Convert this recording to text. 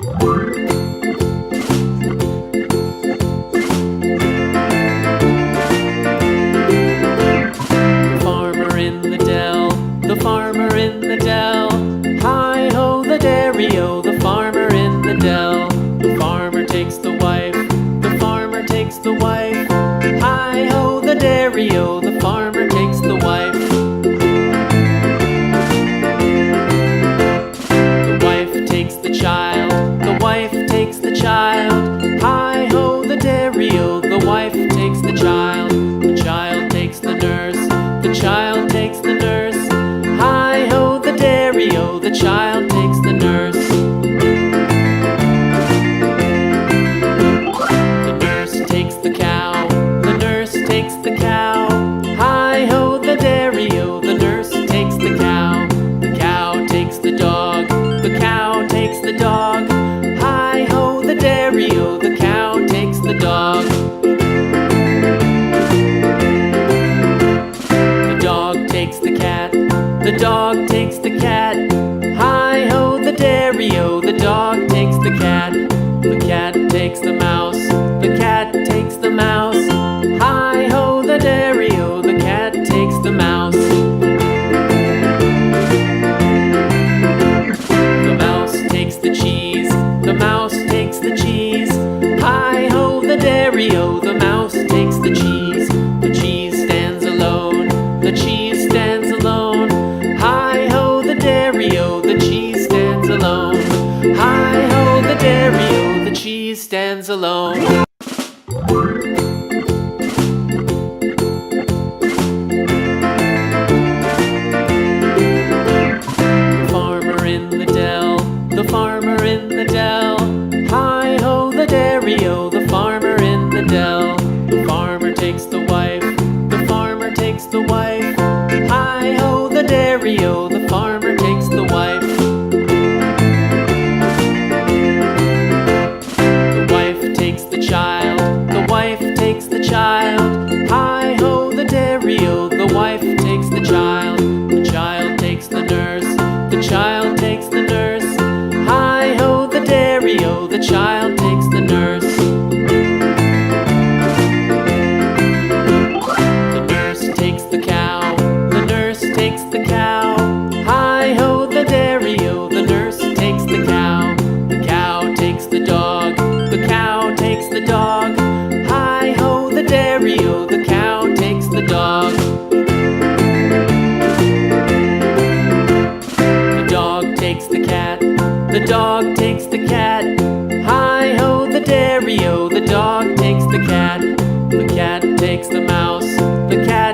Farmer in the dell, the farmer in the dell. Hi-ho the dairy-o, the farmer in the dell. The farmer takes the wife, the farmer takes the wife. Hi-ho the dairy-o, the farmer takes the wife. The wife takes the child, the wife takes the child. Hi-ho the dairy-o, the wife takes the child. The child takes the nurse, the child takes the nurse. Hi-ho the dairy-o, the child takes the nurse. The nurse takes the cow, the nurse takes the cow. Hi-ho the dairy-o, the nurse takes the cow. The cow takes the dog, the cow takes the dog. Hi-ho the dairy-o, the cow takes the dog. The dog takes the cat, the dog takes the cat. Hi-ho the dairy-o, the dog takes the cat. The cat takes the mouse, the cat takes the mouse. Hi-ho the dairy-o, the cat takes the mouse. The mouse takes the cheese, the mouse takes the cheese. Hi-ho the dairy-o, the mouse takes the cheese. The cheese stands alone, the cheese stands alone. Hi-ho the dairy-o, the cheese stands alone. Hi-ho the dairy-o, the cheese stands alone. The farmer in the dell, the farmer in the dell. Hi-ho the dairy-o, the farmer in the dell. The farmer takes the wife, the farmer takes the wife. Hi-ho the dairy-o, the farmer takes the wife. The wife takes the child, the wife takes the child. Hi-ho the dairy-o, the wife takes the child. The child takes the nurse, the child takes the nurse. Hi-ho the dairy-o, the child takes the nurse. The nurse takes the cow, the nurse takes the cow. Hi-ho the dairy-o, the nurse takes the cow. The cow takes the dog, the cow takes the dog. Hi-ho the dairy-o, the cow takes the dog. The dog takes the cat, the dog takes the cat. Hi-ho the dairy-o, the dog takes the cat. The cat takes the mouse, the cat